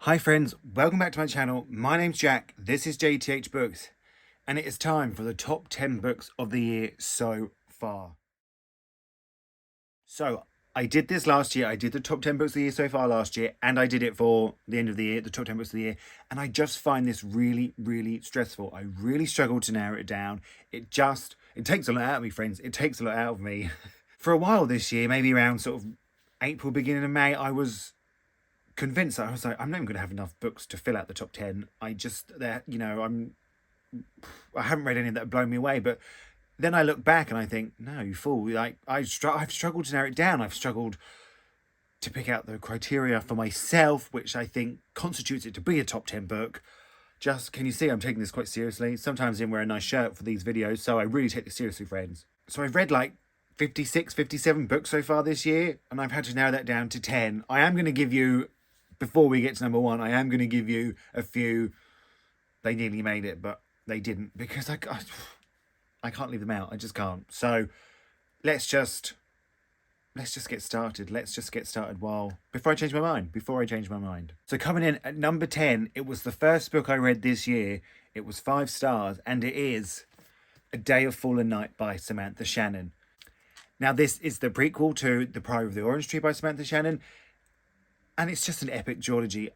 Hi friends, welcome back to my channel. My name's Jack, this is Jthbooks, and it is time for the top 10 books of the year so far. So, I did this last year, I did the top 10 books of the year so far last year, and I did it for the end of the year, the top 10 books of the year, and I just find this really, really stressful. I really struggle to narrow it down. It takes a lot out of me, friends. It takes a lot out of me. For a while this year, maybe around sort of April, beginning of May, I was convinced that I was like, I'm not even going to have enough books to fill out the top 10. I haven't read any that have blown me away. But then I look back and I think, no, you fool. Like, I've struggled to narrow it down. I've struggled to pick out the criteria for myself, which I think constitutes it to be a top 10 book. Can you see I'm taking this quite seriously? Sometimes I didn't wear a nice shirt for these videos, so I really take this seriously, friends. So I've read like 56, 57 books so far this year, and I've had to narrow that down to 10. I am going to give you, before we get to number one, I am going to give you a few. They nearly made it, but they didn't, because I can't leave them out. I just can't. So let's just get started. Let's just get started before I change my mind. So coming in at number 10, it was the first book I read this year. It was 5 stars, and it is A Day of Fallen Night by Samantha Shannon. Now, this is the prequel to The Priory of the Orange Tree by Samantha Shannon, and it's just an epic duology.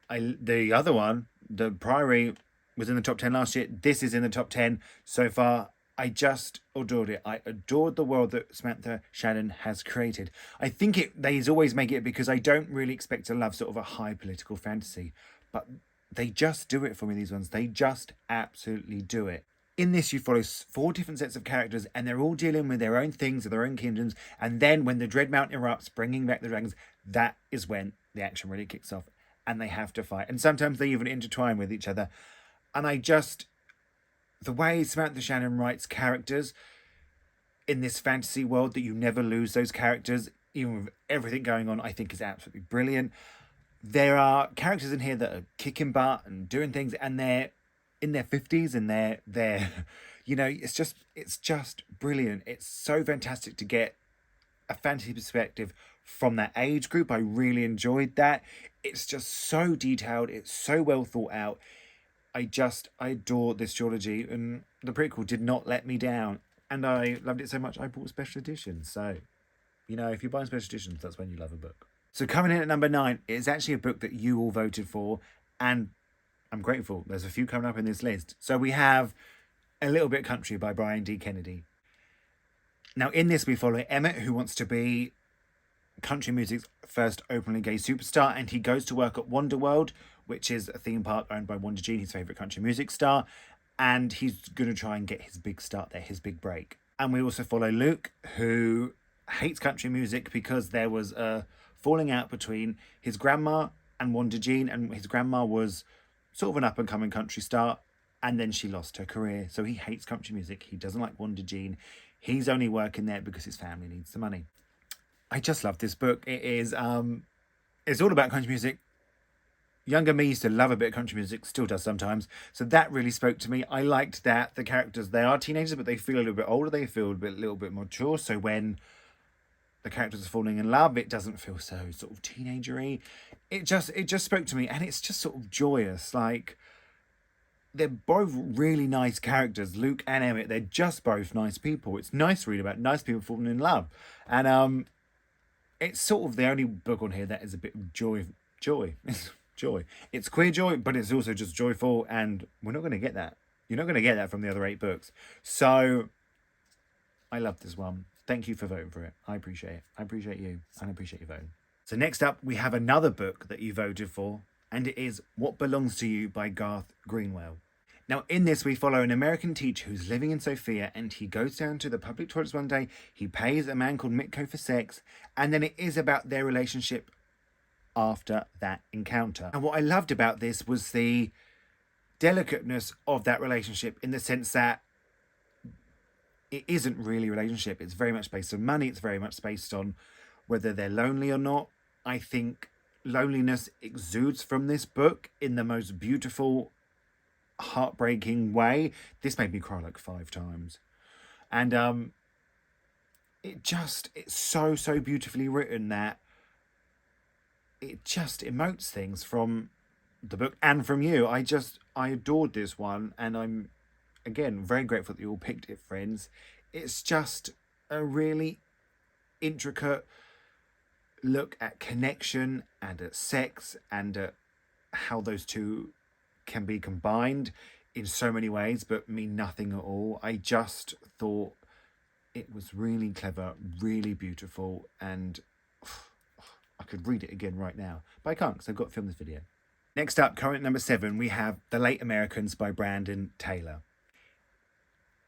The other one, The Priory, was in the top 10 last year. This is in the top 10 so far. I just adored it. I adored the world that Samantha Shannon has created. I think they always make it because I don't really expect to love sort of a high political fantasy, but they just do it for me, these ones. They just absolutely do it. In this, you follow 4 different sets of characters, and they're all dealing with their own things, or their own kingdoms. And then when the Dread Mountain erupts, bringing back the dragons, that is when the action really kicks off, and they have to fight. And sometimes they even intertwine with each other. And the way Samantha Shannon writes characters in this fantasy world, that you never lose those characters, even with everything going on, I think is absolutely brilliant. There are characters in here that are kicking butt and doing things, and they're in their 50s, and they're it's just brilliant. It's so fantastic to get a fantasy perspective from that age group. I really enjoyed that. It's just so detailed. It's so well thought out. I adore this trilogy, and the prequel did not let me down. And I loved it so much, I bought special editions. So, if you buy special editions, that's when you love a book. So coming in at number 9, it's actually a book that you all voted for, and I'm grateful. There's a few coming up in this list. So we have A Little Bit Country by Bryan D. Kennedy. Now, in this, we follow Emmett, who wants to be country music's first openly gay superstar, and he goes to work at Wonderworld, which is a theme park owned by Wanda Jean, his favourite country music star, and he's going to try and get his big start there, his big break. And we also follow Luke, who hates country music because there was a falling out between his grandma and Wanda Jean, and his grandma was sort of an up-and-coming country star, and then she lost her career. So he hates country music. He doesn't like Wanda Jean. He's only working there because his family needs the money. I just love this book. It's all about country music. Younger me used to love a bit of country music, still does sometimes. So that really spoke to me. I liked that the characters, they are teenagers, but they feel a little bit older. They feel a little bit mature. So when the characters are falling in love, it doesn't feel so sort of teenagery. It just spoke to me, and it's just sort of joyous. Like, they're both really nice characters, Luke and Emmett. They're just both nice people. It's nice to read about nice people falling in love. And it's sort of the only book on here that is a bit of joy. Joy. It's queer joy, but it's also just joyful, and we're not going to get that. You're not going to get that from the other 8 books. So I love this one. Thank you for voting for it. I appreciate it. I appreciate you, and I appreciate you voting. So next up, we have another book that you voted for, and it is What Belongs to You by Garth Greenwell. Now, in this, we follow an American teacher who's living in Sofia, and he goes down to the public toilets one day. He pays a man called Mitko for sex, and then it is about their relationship after that encounter. And what I loved about this was the delicateness of that relationship, in the sense that it isn't really a relationship. It's very much based on money. It's very much based on whether they're lonely or not. I think loneliness exudes from this book in the most beautiful, heartbreaking way. This made me cry like 5 times. And it's so beautifully written that it just emotes things from the book and from you. I adored this one, and I'm, again, very grateful that you all picked it, friends. It's just a really intricate look at connection and at sex and at how those two can be combined in so many ways but mean nothing at all. I just thought it was really clever, really beautiful, and I could read it again right now, but I can't because I've got to film this video. Next up, current number 7, we have The Late Americans by Brandon Taylor.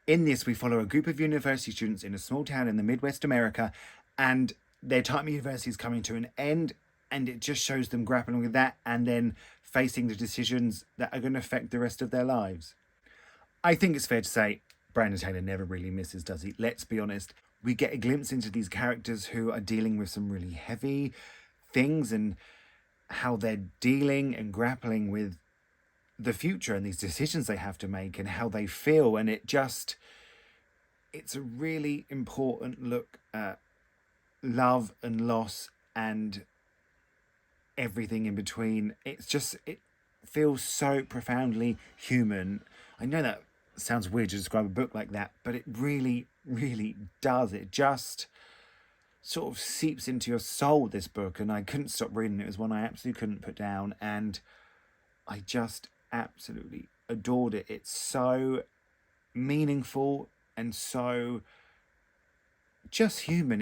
In this, we follow a group of university students in a small town in the Midwest America, and their time at university is coming to an end, and it just shows them grappling with that and then facing the decisions that are going to affect the rest of their lives. I think it's fair to say Brandon Taylor never really misses, does he? Let's be honest. We get a glimpse into these characters who are dealing with some really heavy things and how they're dealing and grappling with the future and these decisions they have to make and how they feel. And it's a really important look at love and loss and everything in between. It feels so profoundly human. I know that sounds weird to describe a book like that, but it really, really does. It just sort of seeps into your soul, this book, and I couldn't stop reading it. It was one I absolutely couldn't put down, and I just absolutely adored it. It's so meaningful and so just human.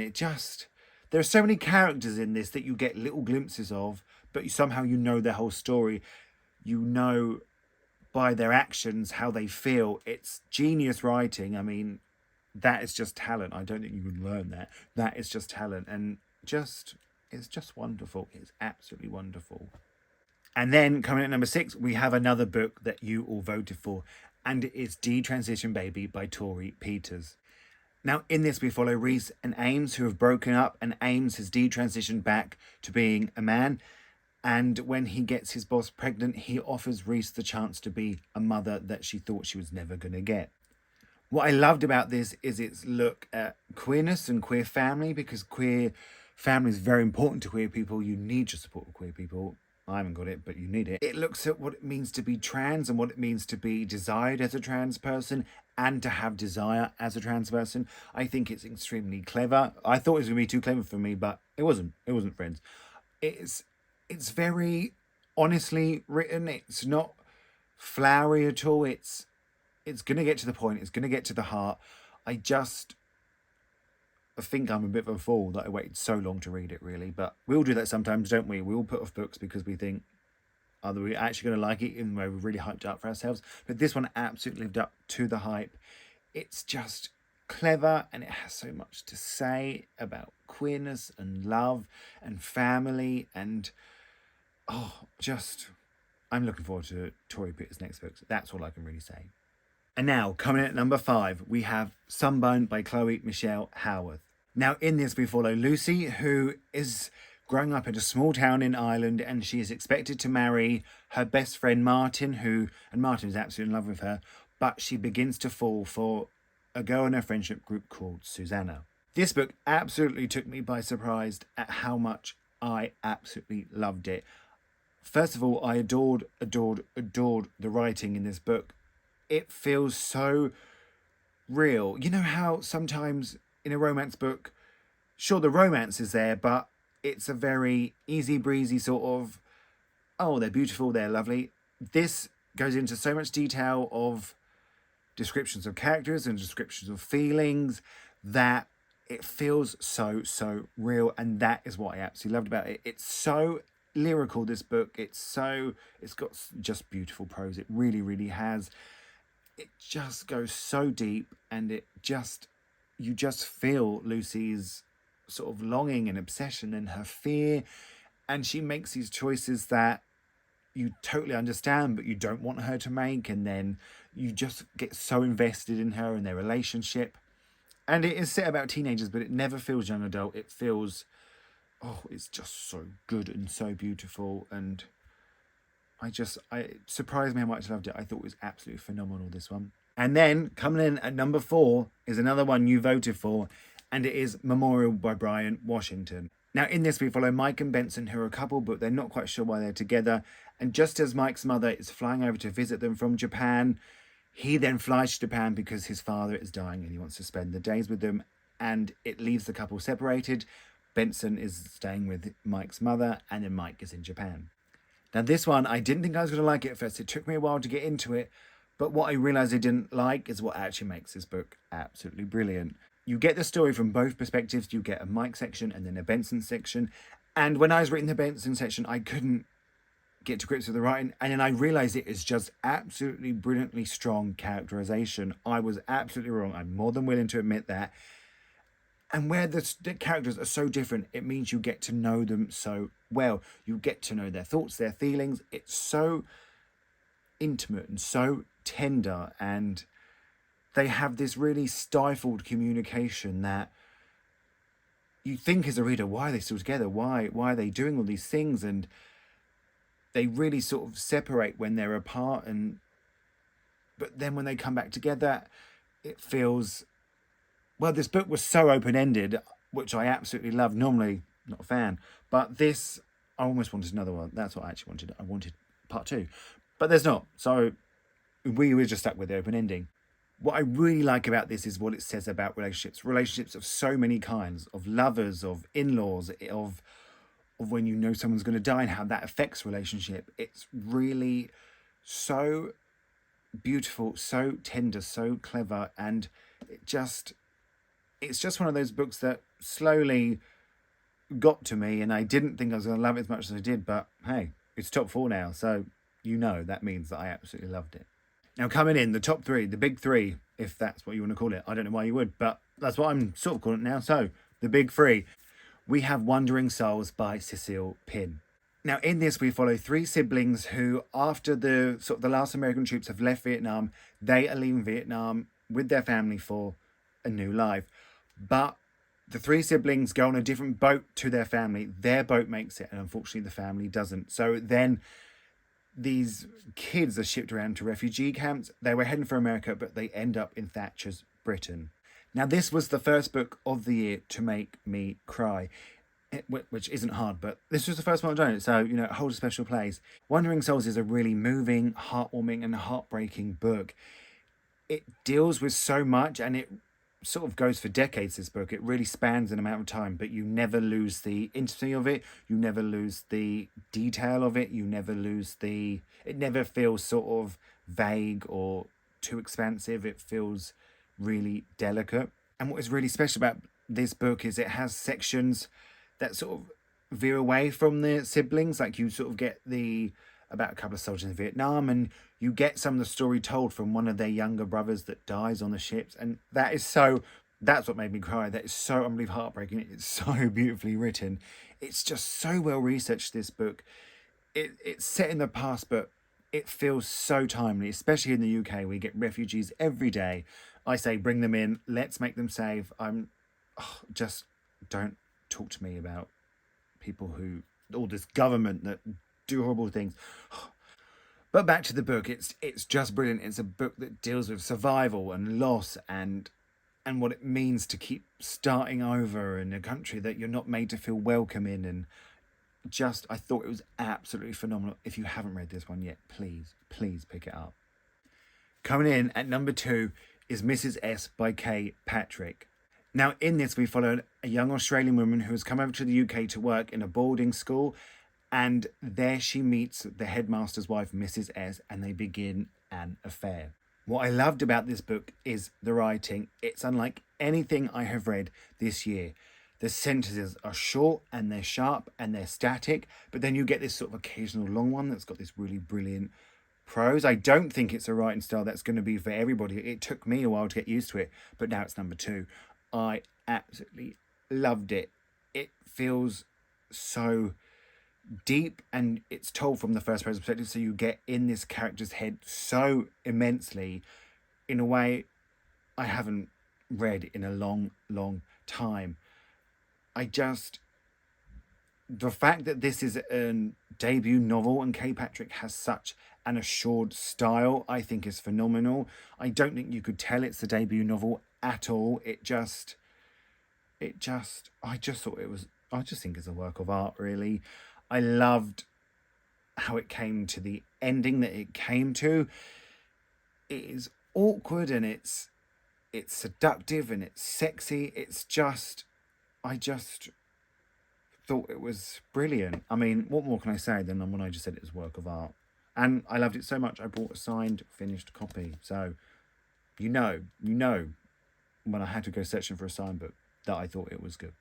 There are so many characters in this that you get little glimpses of, but somehow you know their whole story. You know by their actions how they feel. It's genius writing. I mean, that is just talent. I don't think you can learn that. That is just talent, and it's just wonderful. It's absolutely wonderful. And then coming at number 6, we have another book that you all voted for, and it is Detransition Baby by Torrey Peters. Now, in this, we follow Reese and Ames, who have broken up, and Ames has detransitioned back to being a man. And when he gets his boss pregnant, he offers Reese the chance to be a mother that she thought she was never going to get. What I loved about this is its look at queerness and queer family, because queer family is very important to queer people. You need your support of queer people. I haven't got it, but you need it. It looks at what it means to be trans and what it means to be desired as a trans person and to have desire as a trans person. I think it's extremely clever. I thought it was going to be too clever for me, but it wasn't. It wasn't, friends. It's very honestly written. It's not flowery at all. It's going to get to the point. It's going to get to the heart. I think I'm a bit of a fool that I waited so long to read it, really. But we all do that sometimes, don't we? We all put off books because we think, are we actually going to like it, even though we're really hyped up for ourselves? But this one absolutely lived up to the hype. It's just clever, and it has so much to say about queerness and love and family. And, I'm looking forward to Torrey Peters' next books. That's all I can really say. And now, coming in at number 5, we have Sunburn by Chloe Michelle Howarth. Now, in this, we follow Lucy, who is growing up in a small town in Ireland, and she is expected to marry her best friend Martin, and Martin is absolutely in love with her, but she begins to fall for a girl in her friendship group called Susanna. This book absolutely took me by surprise at how much I absolutely loved it. First of all, I adored the writing in this book. It feels so real. You know how sometimes in a romance book, sure, the romance is there, but it's a very easy breezy sort of, oh, they're beautiful, they're lovely. This goes into so much detail of descriptions of characters and descriptions of feelings that it feels so real, and that is what I absolutely loved about it. It's so lyrical, this book. It's got just beautiful prose. It really has. It just goes so deep, and you just feel Lucy's sort of longing and obsession and her fear, and she makes these choices that you totally understand but you don't want her to make, and then you just get so invested in her and their relationship. And it is set about teenagers, but it never feels young adult. It feels, it's just so good and so beautiful, and it surprised me how much I loved it. I thought it was absolutely phenomenal, this one. And then, coming in at number 4 is another one you voted for, and it is Memoriam by Bryan Washington. Now, in this, we follow Mike and Benson, who are a couple, but they're not quite sure why they're together. And just as Mike's mother is flying over to visit them from Japan, he then flies to Japan because his father is dying and he wants to spend the days with them. And it leaves the couple separated. Benson is staying with Mike's mother, and then Mike is in Japan. Now, this one, I didn't think I was going to like it at first. It took me a while to get into it. But what I realised I didn't like is what actually makes this book absolutely brilliant. You get the story from both perspectives. You get a Mike section and then a Benson section. And when I was reading the Benson section, I couldn't get to grips with the writing. And then I realised it is just absolutely brilliantly strong characterisation. I was absolutely wrong. I'm more than willing to admit that. And where the characters are so different, it means you get to know them so well. You get to know their thoughts, their feelings. It's so intimate and so tender, and they have this really stifled communication that you think as a reader, why are they still together? Why are they doing all these things? And they really sort of separate when they're apart, but then when they come back together, it feels, well, this book was so open-ended, which I absolutely love. Normally not a fan, but this, I almost wanted another one. That's what I actually wanted. I wanted part 2, but there's not. So we were just stuck with the open ending. What I really like about this is what it says about relationships of so many kinds, of lovers, of in-laws, of when you know someone's going to die and how that affects relationship. It's really so beautiful, so tender, so clever, and it's just one of those books that slowly got to me, and I didn't think I was going to love it as much as I did, but hey, it's top 4 now, so that means that I absolutely loved it. Now, coming in, the top 3, the big 3, if that's what you want to call it. I don't know why you would, but that's what I'm sort of calling it now. So, the big 3. We have Wandering Souls by Cecil Pinn. Now, in this, we follow 3 siblings who, after the last American troops have left Vietnam, they are leaving Vietnam with their family for a new life. But the 3 siblings go on a different boat to their family. Their boat makes it, and unfortunately the family doesn't. So then these kids are shipped around to refugee camps. They were heading for America, but they end up in Thatcher's Britain. Now, this was the first book of the year to make me cry, which isn't hard, but this was the first one I've done it, so, it holds a special place. Wandering Souls is a really moving, heartwarming, and heartbreaking book. It deals with so much, and it sort of goes for decades, this book. It really spans an amount of time, but you never lose the intimacy of it. You never lose the detail of it. You never lose it never feels sort of vague or too expansive. It feels really delicate. And what is really special about this book is it has sections that sort of veer away from the siblings. Like, you sort of get about a couple of soldiers in Vietnam, and you get some of the story told from one of their younger brothers that dies on the ships, and that's what made me cry. That is so unbelievably heartbreaking. It's so beautifully written. It's just so well researched, this book. It's set in the past, but it feels so timely, especially in the UK. We get refugees every day. I say, bring them in, let's make them safe. Just don't talk to me about people all this government that do horrible things. But back to the book, it's just brilliant. It's a book that deals with survival and loss and what it means to keep starting over in a country that you're not made to feel welcome in. And I thought it was absolutely phenomenal. If you haven't read this one yet, please pick it up. Coming in at number 2 is Mrs. S by Kay Patrick. Now, in this, we follow a young Australian woman who has come over to the UK to work in a boarding school, and there she meets the headmaster's wife, Mrs. S, and they begin an affair. What I loved about this book is the writing. It's unlike anything I have read this year. The sentences are short and they're sharp and they're static, but then you get this sort of occasional long one that's got this really brilliant prose. I don't think it's a writing style that's going to be for everybody. It took me a while to get used to it, but now it's number 2. I absolutely loved it. It feels so deep, and it's told from the first person perspective, so you get in this character's head so immensely in a way I haven't read in a long time. The fact that this is a debut novel and Kay Patrick has such an assured style, I think is phenomenal. I don't think you could tell it's the debut novel at all. I just thought it was I just think it's a work of art, really. I loved how it came to the ending that it came to. It is awkward and it's seductive and it's sexy. It's just, I just thought it was brilliant. I mean, what more can I say than when I just said it was a work of art? And I loved it so much, I bought a signed, finished copy. So, you know, when I had to go searching for a signed book, that I thought it was good.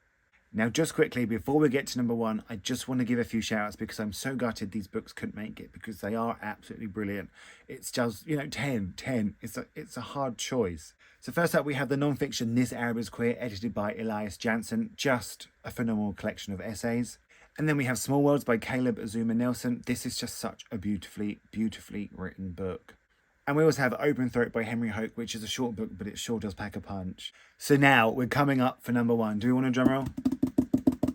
Now, just quickly, before we get to number one, I just want to give a few shout outs because I'm so gutted these books couldn't make it because they are absolutely brilliant. It's just, 10. It's a hard choice. So first up, we have the non-fiction This Arab is Queer, edited by Elias Jansen. Just a phenomenal collection of essays. And then we have Small Worlds by Caleb Azuma Nelson. This is just such a beautifully written book. And we also have Open Throat by Henry Hoke, which is a short book, but it sure does pack a punch. So now we're coming up for number one. Do we want a drum roll?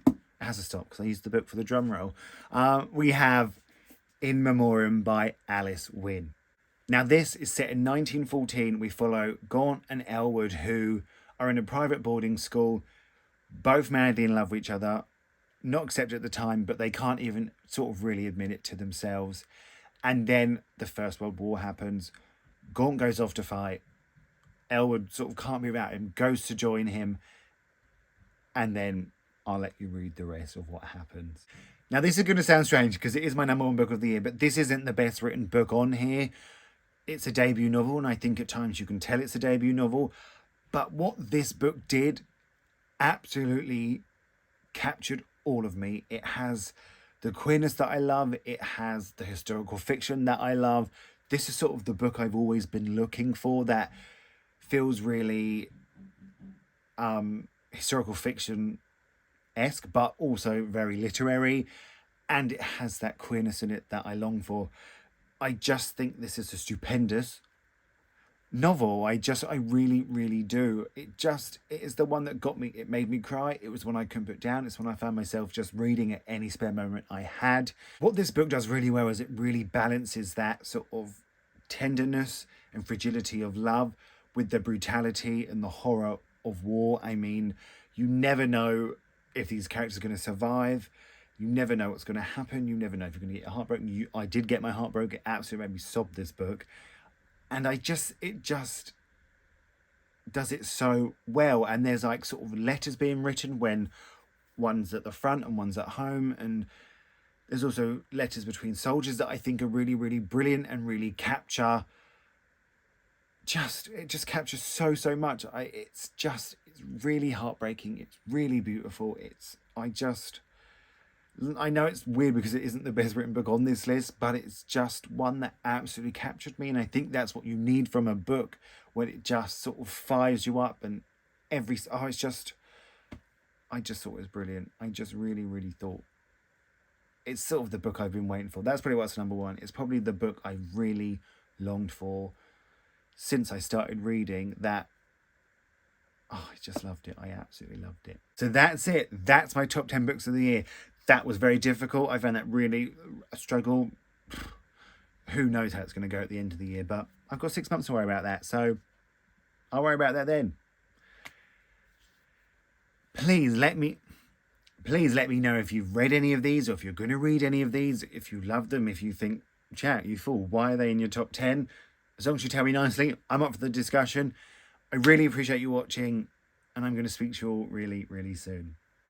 It has to stop because I used the book for the drum roll. We have In Memoriam by Alice Winn. Now this is set in 1914. We follow Gaunt and Elwood, who are in a private boarding school, both madly in love with each other, not accepted at the time, but they can't even sort of really admit it to themselves. And then the First World War happens. Gaunt goes off to fight. Elwood sort of can't be without him, goes to join him. And then I'll let you read the rest of what happens. Now, this is going to sound strange because it is my number one book of the year, but this isn't the best written book on here. It's a debut novel, and I think at times you can tell it's a debut novel. But what this book did absolutely captured all of me. It has the queerness that I love. It has the historical fiction that I love. This is sort of the book I've always been looking for that feels really historical fiction-esque, but also very literary. And it has that queerness in it that I long for. I just think this is a stupendous novel. I really do. It is the one that got me. It made me cry. It was one I couldn't put down. It's one I found myself just reading at any spare moment I had. What this book does really well is it really balances that sort of tenderness and fragility of love with the brutality and the horror of war. I mean, you never know if these characters are going to survive. You never know what's going to happen. You never know if you're going to get your heart broken. I did get my heart broken. It absolutely made me sob, this book. And it just does it so well. And there's like sort of letters being written when one's at the front and one's at home. And there's also letters between soldiers that I think are really brilliant and really capture. It just captures so much. It's really heartbreaking. It's really beautiful. I know it's weird because it isn't the best written book on this list, but it's just one that absolutely captured me. And I think that's what you need from a book, when it just sort of fires you up and I just thought it was brilliant. I just really thought it's sort of the book I've been waiting for. That's probably what's number one. It's probably the book I really longed for since I started reading that. Oh, I just loved it. I absolutely loved it. So that's it. That's my top 10 books of the year. That was very difficult. I found that really a struggle. Who knows how it's going to go at the end of the year, but I've got 6 months to worry about that. So I'll worry about that then. Please let me know if you've read any of these or if you're going to read any of these, if you love them, if you think, chat, you fool, why are they in your top 10? As long as you tell me nicely, I'm up for the discussion. I really appreciate you watching, and I'm going to speak to you all really soon.